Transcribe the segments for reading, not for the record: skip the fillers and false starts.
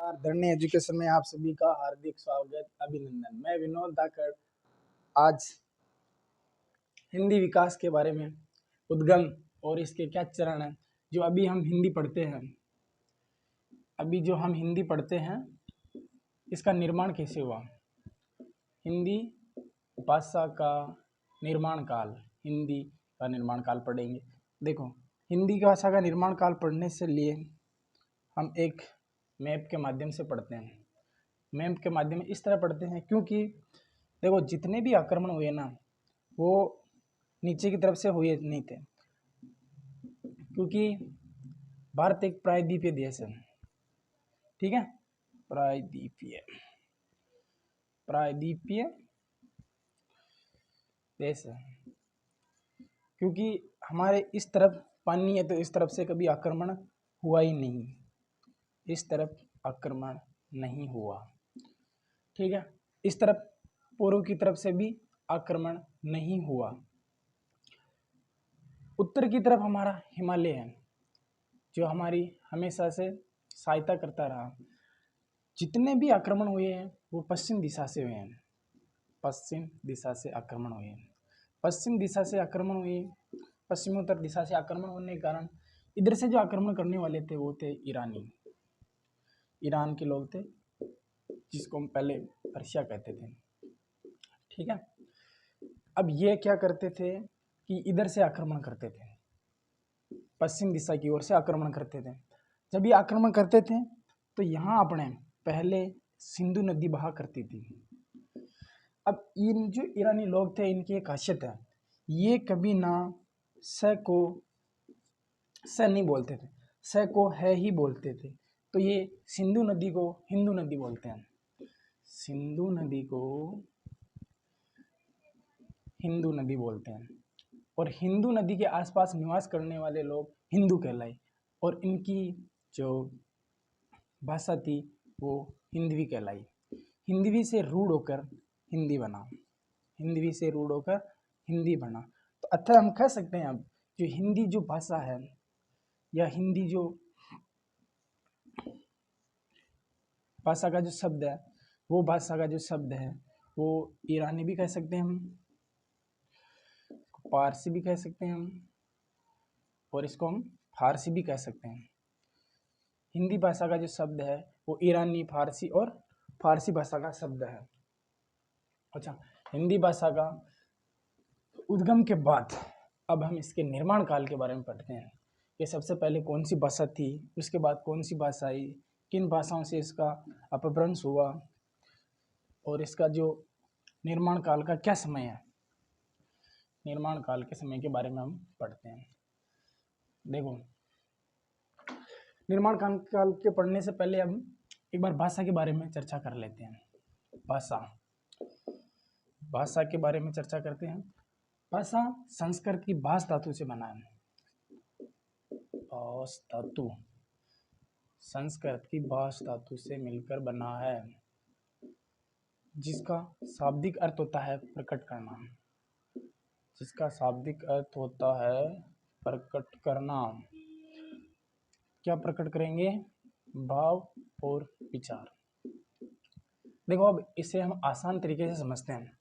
नमस्कार। धरनी एजुकेशन में आप सभी का हार्दिक स्वागत, अभिनंदन। मैं विनोद धाकड़ आज हिंदी विकास के बारे में, उद्गम और इसके क्या चरण हैं, जो अभी हम हिंदी पढ़ते हैं, इसका निर्माण कैसे हुआ, हिंदी भाषा का निर्माण काल, हिंदी का निर्माण काल पढ़ेंगे। देखो, हिंदी भाषा का निर्माण काल पढ़ने से लिए हम एक मैप के माध्यम से पढ़ते हैं। मैप के माध्यम में इस तरह पढ़ते हैं क्योंकि देखो, जितने भी आक्रमण हुए ना, वो नीचे की तरफ से हुए नहीं थे, क्योंकि भारत एक प्रायद्वीपीय देश है। ठीक है, प्रायद्वीपीय देश है, क्योंकि हमारे इस तरफ पानी है, तो इस तरफ से कभी आक्रमण हुआ ही नहीं, इस तरफ आक्रमण नहीं हुआ। ठीक है, इस तरफ पूर्व की तरफ से भी आक्रमण नहीं हुआ। उत्तर की तरफ हमारा हिमालय है, जो हमारी हमेशा से सहायता करता रहा। जितने भी आक्रमण हुए हैं वो पश्चिम दिशा से हुए हैं, पश्चिम दिशा से आक्रमण हुए हैं, पश्चिम दिशा से आक्रमण हुए। पश्चिमोत्तर दिशा से आक्रमण होने के कारण इधर से जो आक्रमण करने वाले थे वो थे ईरानी, ईरान के लोग थे, जिसको हम पहले पर्शिया कहते थे। ठीक है, अब ये क्या करते थे कि इधर से आक्रमण करते थे, पश्चिम दिशा की ओर से आक्रमण करते थे। जब ये आक्रमण करते थे तो यहाँ अपने पहले सिंधु नदी बहा करती थी। अब इन जो ईरानी लोग थे, इनकी एक खासियत है, ये कभी ना स को स नहीं बोलते थे, स को है ही बोलते थे। तो ये सिंधु नदी को हिंदू नदी बोलते हैं, सिंधु नदी को हिंदू नदी बोलते हैं। और हिंदू नदी के आसपास निवास करने वाले लोग हिंदू कहलाए, और इनकी जो भाषा थी वो हिंदवी कहलाई। हिंदवी से रूढ़ होकर हिंदी बना, हिंदवी से रूढ़ होकर हिंदी बना। तो अतः हम कह सकते हैं अब जो हिंदी जो भाषा है, या हिंदी जो भाषा का जो शब्द है, वो भाषा का जो शब्द है वो ईरानी भी कह सकते हैं हम, पारसी भी कह सकते हैं हम, और इसको हम फारसी भी कह सकते हैं। हिंदी भाषा का जो शब्द है वो ईरानी, फारसी और फारसी भाषा का शब्द है। अच्छा, हिंदी भाषा का उद्गम के बाद अब हम इसके निर्माण काल के बारे में पढ़ते हैं। ये सबसे पहले कौन सी भाषा थी, उसके बाद कौन सी भाषा आई, किन भाषाओं से इसका अपभ्रंश हुआ, और इसका जो निर्माण काल का क्या समय है, निर्माण काल के समय के बारे में हम पढ़ते हैं। देखो, निर्माण काल के पढ़ने से पहले हम एक बार भाषा के बारे में चर्चा कर लेते हैं। भाषा के बारे में चर्चा करते हैं। भाषा संस्कृत की भाष धातु से बना है, भाष धातु, संस्कृत की भाष धातु से मिलकर बना है, जिसका शाब्दिक अर्थ होता है प्रकट करना, जिसका शाब्दिक अर्थ होता है प्रकट करना। क्या प्रकट करेंगे? भाव और विचार। देखो, अब इसे हम आसान तरीके से समझते हैं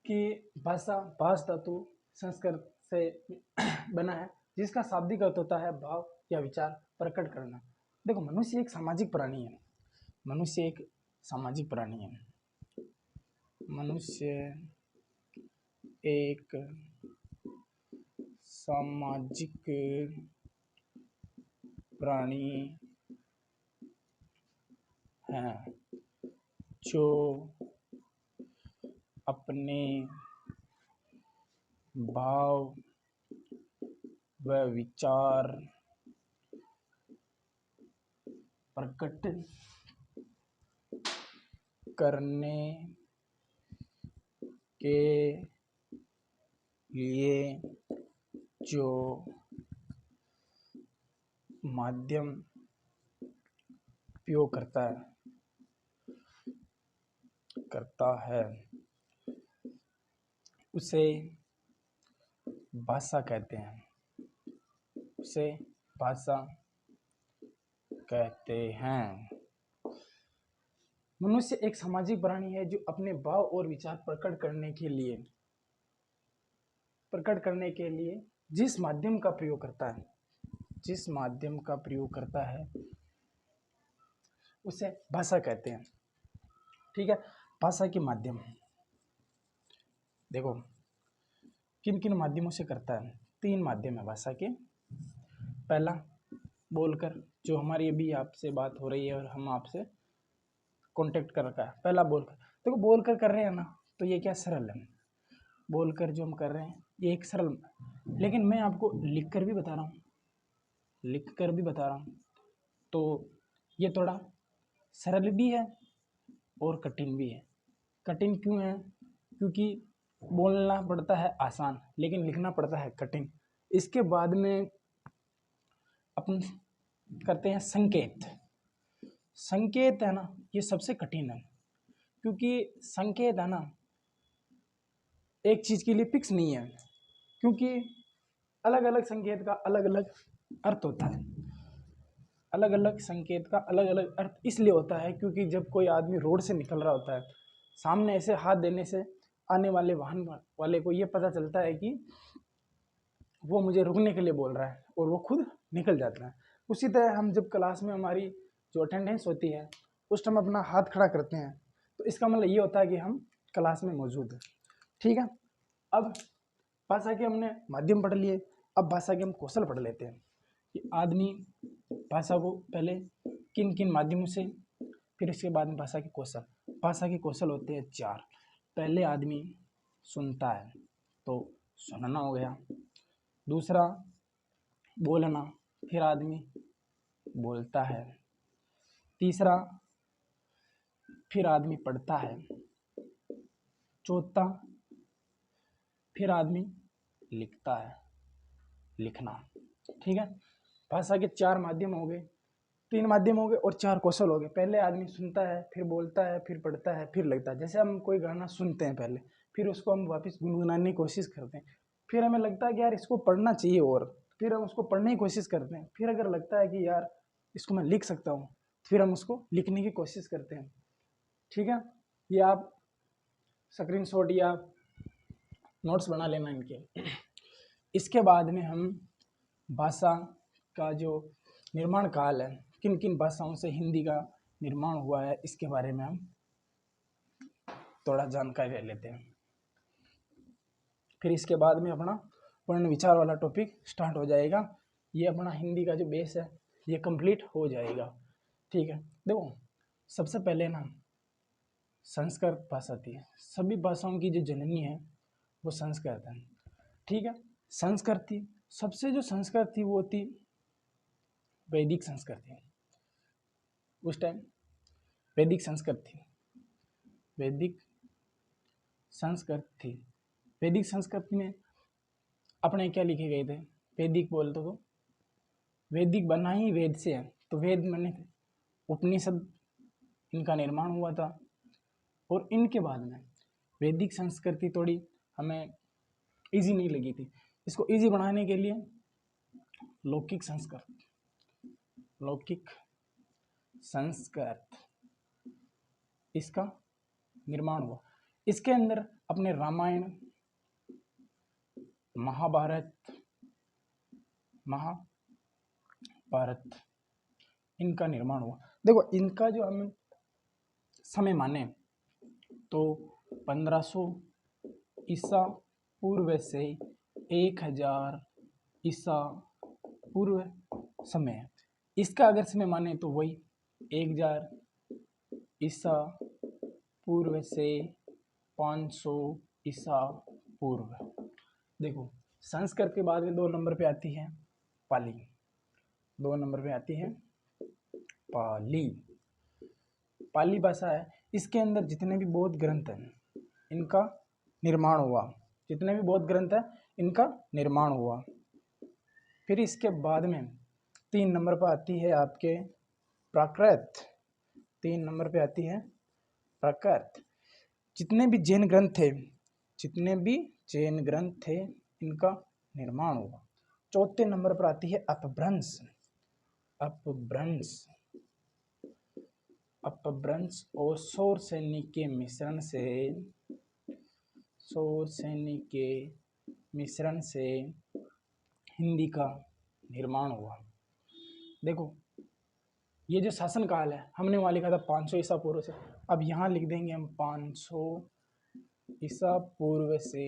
कि भाषा भाष धातु संस्कृत से बना है, जिसका शाब्दिक अर्थ होता है भाव या विचार प्रकट करना। देखो, मनुष्य एक सामाजिक प्राणी है, मनुष्य एक सामाजिक प्राणी है, मनुष्य एक सामाजिक प्राणी है, जो अपने भाव व विचार प्रकट करने के लिए जो माध्यम उपयोग करता है उसे भाषा कहते हैं, उसे भाषा कहते हैं। मनुष्य एक सामाजिक प्राणी है जो अपने भाव और विचार प्रकट करने के लिए जिस माध्यम का प्रयोग करता है उसे भाषा कहते हैं। ठीक है, भाषा के माध्यम देखो किन किन माध्यमों से करता है। 3 माध्यम है भाषा के। पहला बोलकर, जो हमारी अभी आपसे बात हो रही है और हम आपसे कांटेक्ट कर रखा है, पहला बोलकर। देखो बोलकर कर रहे हैं ना, तो ये क्या सरल है, बोलकर जो हम कर रहे हैं ये एक सरल, लेकिन मैं आपको लिखकर भी बता रहा हूँ तो ये थोड़ा सरल भी है और कठिन भी है। कठिन क्यों है? क्योंकि बोलना पड़ता है आसान, लेकिन लिखना पड़ता है कठिन। इसके बाद में अपन करते हैं संकेत है ना, ये सबसे कठिन है, क्योंकि संकेत है ना एक चीज के लिए फिक्स नहीं है, क्योंकि अलग अलग संकेत का अलग अलग अर्थ होता है। अलग अलग संकेत का अलग अलग अर्थ इसलिए होता है क्योंकि जब कोई आदमी रोड से निकल रहा होता है, सामने ऐसे हाथ देने से आने वाले वाहन वाले को ये पता चलता है कि वो मुझे रुकने के लिए बोल रहा है और वो खुद निकल जाता है। उसी तरह हम जब क्लास में हमारी जो अटेंडेंस होती है उस टाइम अपना हाथ खड़ा करते हैं, तो इसका मतलब ये होता है कि हम क्लास में मौजूद हैं। ठीक है, अब भाषा के हमने माध्यम पढ़ लिए, अब भाषा के हम कौशल पढ़ लेते हैं कि आदमी भाषा को पहले किन किन माध्यमों से, फिर इसके बाद में भाषा के कौशल। भाषा के कौशल होते हैं 4। पहले आदमी सुनता है तो सुनना हो गया, दूसरा बोलना, फिर आदमी बोलता है, तीसरा फिर आदमी पढ़ता है, चौथा फिर आदमी लिखता है, लिखना। ठीक है, भाषा के 4 माध्यम हो गए, 3 माध्यम हो गए और 4 कौशल हो गए। पहले आदमी सुनता है, फिर बोलता है, फिर पढ़ता है, फिर लिखता है। जैसे हम कोई गाना सुनते हैं पहले, फिर उसको हम वापस गुनगुनाने की कोशिश करते हैं, फिर हमें लगता है कि यार इसको पढ़ना चाहिए, और फिर हम उसको पढ़ने की कोशिश करते हैं, फिर अगर लगता है कि यार इसको मैं लिख सकता हूँ, फिर हम उसको लिखने की कोशिश करते हैं। ठीक है, ये आप स्क्रीनशॉट या नोट्स बना लेना इनके। इसके बाद में हम भाषा का जो निर्माण काल है, किन किन भाषाओं से हिंदी का निर्माण हुआ है, इसके बारे में हम थोड़ा जानकारी ले लेते हैं। फिर इसके बाद में अपना पूर्ण विचार वाला टॉपिक स्टार्ट हो जाएगा। ये अपना हिंदी का जो बेस है ये कंप्लीट हो जाएगा। ठीक है, देखो सबसे पहले ना संस्कृत भाषा थी। सभी भाषाओं की जो जननी है वो संस्कृत है। ठीक है, संस्कृत थी, सबसे जो संस्कृत थी वो थी वैदिक संस्कृत थी। उस टाइम वैदिक संस्कृत थी, वैदिक संस्कृत थी। वैदिक संस्कृत में अपने क्या लिखे गए थे? वैदिक बोलते तो वैदिक बना ही वेद से है, तो वेद माने उपनिषद, इनका निर्माण हुआ था। और इनके बाद में वैदिक संस्कृति थोड़ी हमें इजी नहीं लगी थी, इसको इजी बनाने के लिए लौकिक संस्कृत इसका निर्माण हुआ। इसके अंदर अपने रामायण, महाभारत इनका निर्माण हुआ। देखो इनका जो हम समय माने तो 1500 ईसा पूर्व से 1000 ईसा पूर्व समय है। इसका अगर समय माने तो वही 1000 ईसा पूर्व से 500 ईसा पूर्व। देखो संस्कृत के बाद में 2 नंबर पे आती है पाली। 2 नंबर पे आती है पाली। पाली भाषा है, इसके अंदर जितने भी बौद्ध ग्रंथ हैं इनका निर्माण हुआ। जितने भी बौद्ध ग्रंथ हैं इनका निर्माण हुआ। फिर इसके बाद में 3 नंबर पर आती है आपके प्राकृत। 3 नंबर पे आती है प्राकृत। जितने भी जैन ग्रंथ थे इनका निर्माण हुआ। 4थे नंबर पर आती है अपभ्रंश। अपभ्रंश और शोर सैनिक के मिश्रण से, शोर सैनिक के मिश्रण से हिंदी का निर्माण हुआ। देखो ये जो शासन काल है हमने वहाँ लिखा था 500 ईसा पूर्व से, अब यहाँ लिख देंगे हम 500 ईसा पूर्व से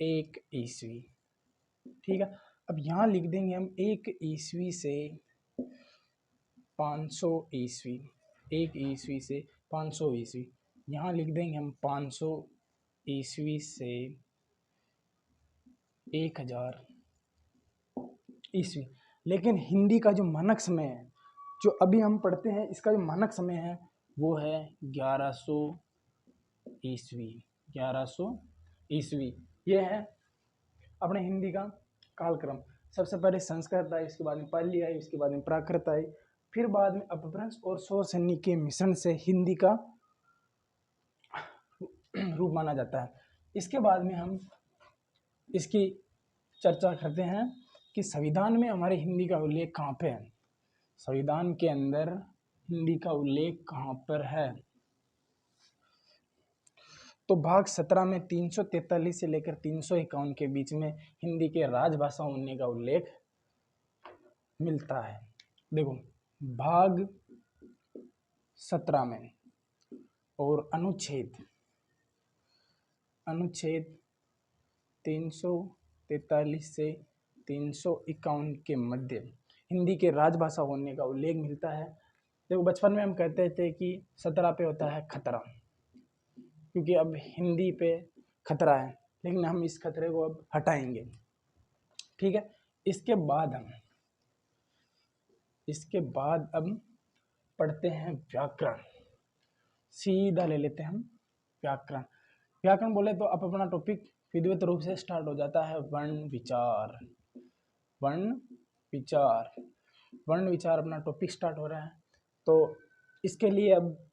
1 ईस्वी। ठीक है, अब यहाँ लिख देंगे हम 1 ईस्वी से 500 ईस्वी, 1 ईस्वी से 500 ईस्वी। यहाँ लिख देंगे हम 500 ईस्वी से 1000 ईस्वी। लेकिन हिंदी का जो मानक समय है जो अभी हम पढ़ते हैं, इसका जो मानक समय है वो है 1100 ईस्वी। 1100 ईस्वी ये है अपने हिंदी का कालक्रम। सबसे पहले संस्कृत आई, इसके बाद में पाली आई, इसके बाद में प्राकृत आई, फिर बाद में अपभ्रंश और शोर सैनिक के मिश्रण से हिंदी का रूप माना जाता है। इसके बाद में हम इसकी चर्चा करते हैं कि संविधान में हमारे हिंदी का उल्लेख कहाँ पे है। संविधान के अंदर हिंदी का उल्लेख कहाँ पर है, तो भाग 17 में 343 से लेकर 351 के बीच में हिंदी के राजभाषा होने का उल्लेख मिलता है। देखो भाग 17 में और अनुच्छेद 343 से 351 के मध्य हिंदी के राजभाषा होने का उल्लेख मिलता है। देखो बचपन में हम कहते थे कि 17 पे होता है खतरा, क्योंकि अब हिंदी पे खतरा है, लेकिन हम इस खतरे को अब हटाएंगे। ठीक है, इसके बाद अब पढ़ते हैं व्याकरण। सीधा ले लेते हैं हम व्याकरण। व्याकरण बोले तो अब अपना टॉपिक विधिवत रूप से स्टार्ट हो जाता है वर्ण विचार। वर्ण विचार अपना टॉपिक स्टार्ट हो रहा है। तो इसके लिए अब